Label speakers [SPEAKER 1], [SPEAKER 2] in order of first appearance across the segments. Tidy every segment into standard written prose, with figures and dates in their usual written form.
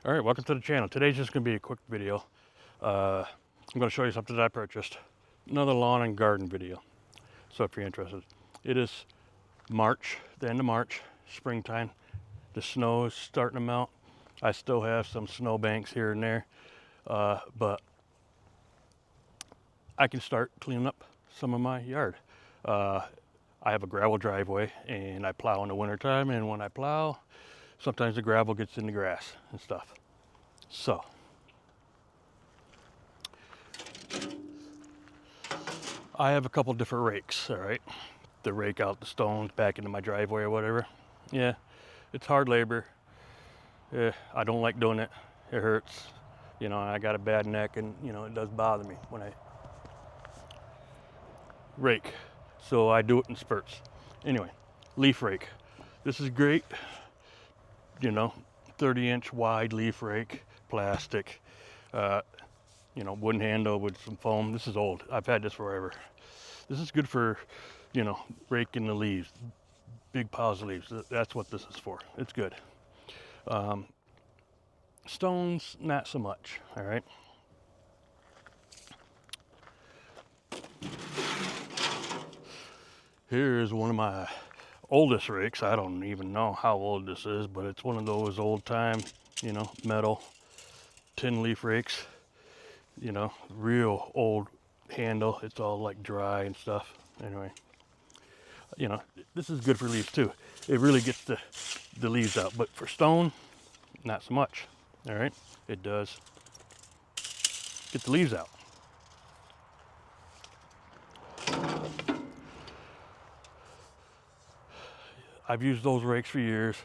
[SPEAKER 1] All right, welcome to the channel. Today's just going to be a quick video. I'm going to show you something that I purchased. Another lawn and garden video. So if you're interested. It is March, the end of March, springtime. The snow is starting to melt. I still have some snow banks here and there. But I can start cleaning up some of my yard. I have a gravel driveway and I plow in the wintertime, and when I plow, sometimes the gravel gets in the grass and stuff. So, I have a couple different rakes, all right? To rake out the stones back into my driveway or whatever. Yeah, it's hard labor. Yeah, I don't like doing it. It hurts. You know, I got a bad neck and, you know, it does bother me when I rake. So I do it in spurts. Anyway, leaf rake. This is great. You know, 30-inch wide leaf rake, plastic. You know, wooden handle with some foam. This is old. I've had this forever. This is good for, you know, raking the leaves, big piles of leaves. That's what this is for. It's good. Stones, not so much, all right? Here is one of my oldest rakes. I don't even know how old this is, but it's one of those old time, you know, metal tin leaf rakes. You know, real old handle. It's all like dry and stuff. Anyway, you know, this is good for leaves too. It really gets the leaves out, but for stone, not so much. All right, it does get the leaves out. I've used those rakes for years,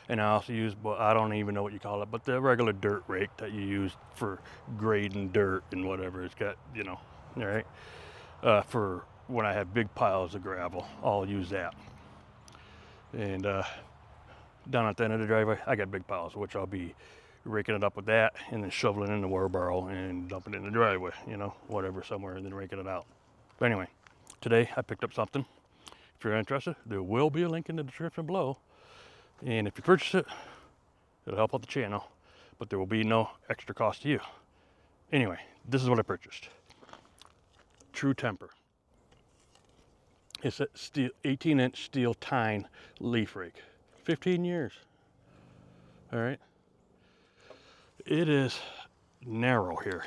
[SPEAKER 1] and I also use, well, I don't even know what you call it, but the regular dirt rake that you use for grading dirt and whatever. It's got, you know, all right. For when I have big piles of gravel, I'll use that. And down at the end of the driveway, I got big piles, which I'll be raking it up with that and then shoveling it in the wheelbarrow and dumping it in the driveway, you know, whatever, somewhere, and then raking it out. But anyway, today I picked up something. If you're interested, there will be a link in the description below. And if you purchase it, it'll help out the channel, but there will be no extra cost to you. Anyway, this is what I purchased. True Temper. It's a steel, 18-inch steel tine leaf rake. 15 years. All right. It is narrow here.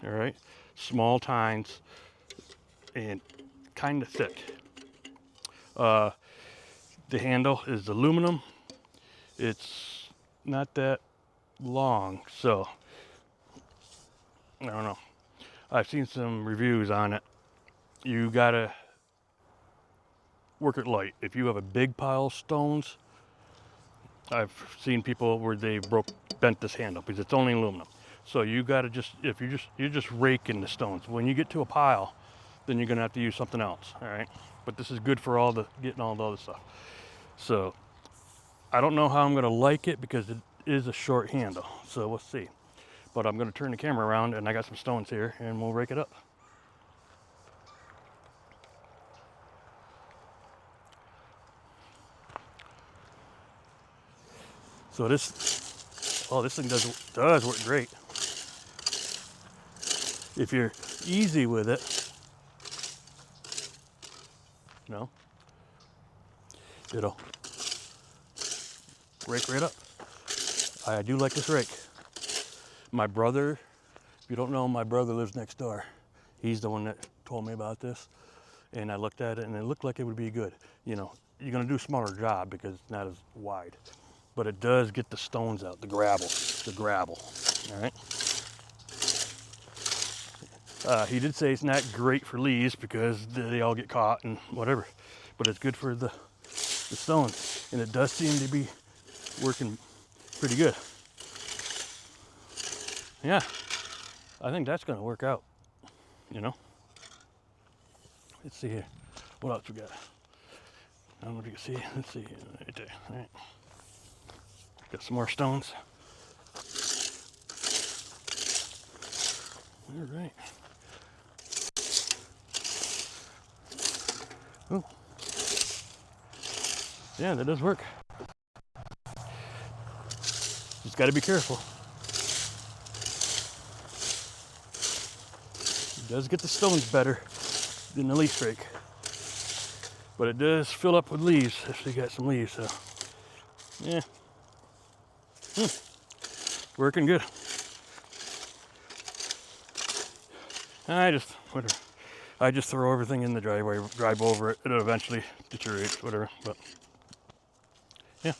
[SPEAKER 1] All right. Small tines and kind of thick. The handle is aluminum. It's not that long, so I don't know. I've seen some reviews on it. You gotta work it light. If you have a big pile of stones, I've seen people where they bent this handle because it's only aluminum. So you gotta you're just raking the stones. When you get to a pile, then you're gonna have to use something else. All right. But this is good for getting all the other stuff. So I don't know how I'm gonna like it because it is a short handle. So we'll see. But I'm gonna turn the camera around and I got some stones here and we'll rake it up. So this thing does work great. If you're easy with it, you know, it'll rake right up. I do like this rake. My brother, if you don't know, my brother lives next door. He's the one that told me about this. And I looked at it and it looked like it would be good. You know, you're gonna do a smaller job because it's not as wide. But it does get the stones out, the gravel, all right? He did say it's not great for leaves because they all get caught and whatever, but it's good for the stones. And it does seem to be working pretty good. Yeah, I think that's gonna work out, you know? Let's see here, what else we got? I don't know if you can see, let's see, right there, all right. Got some more stones. All right. Oh. Yeah, that does work. Just got to be careful. It does get the stones better than the leaf rake, but it does fill up with leaves if you got some leaves. So yeah, working good. I just throw everything in the driveway, drive over it. It'll eventually deteriorate, whatever. But yeah,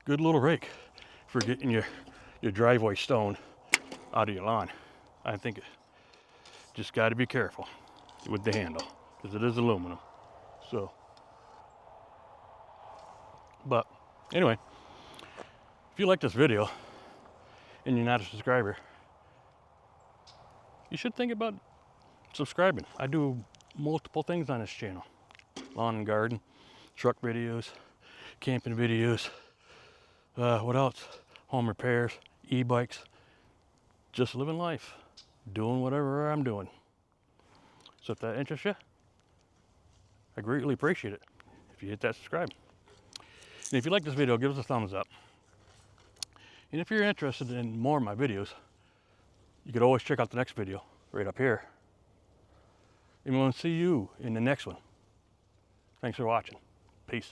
[SPEAKER 1] good little rake for getting your driveway stone out of your lawn. I think just got to be careful with the handle because it is aluminum. So, but anyway, if you like this video and you're not a subscriber, you should think about subscribing. I do multiple things on this channel: lawn and garden, truck videos, camping videos, what else? Home repairs, e-bikes, just living life, doing whatever I'm doing. So if that interests you, I greatly appreciate it if you hit that subscribe. And if you like this video, give us a thumbs up. And if you're interested in more of my videos, you could always check out the next video right up here. And we'll see you in the next one. Thanks for watching. Peace.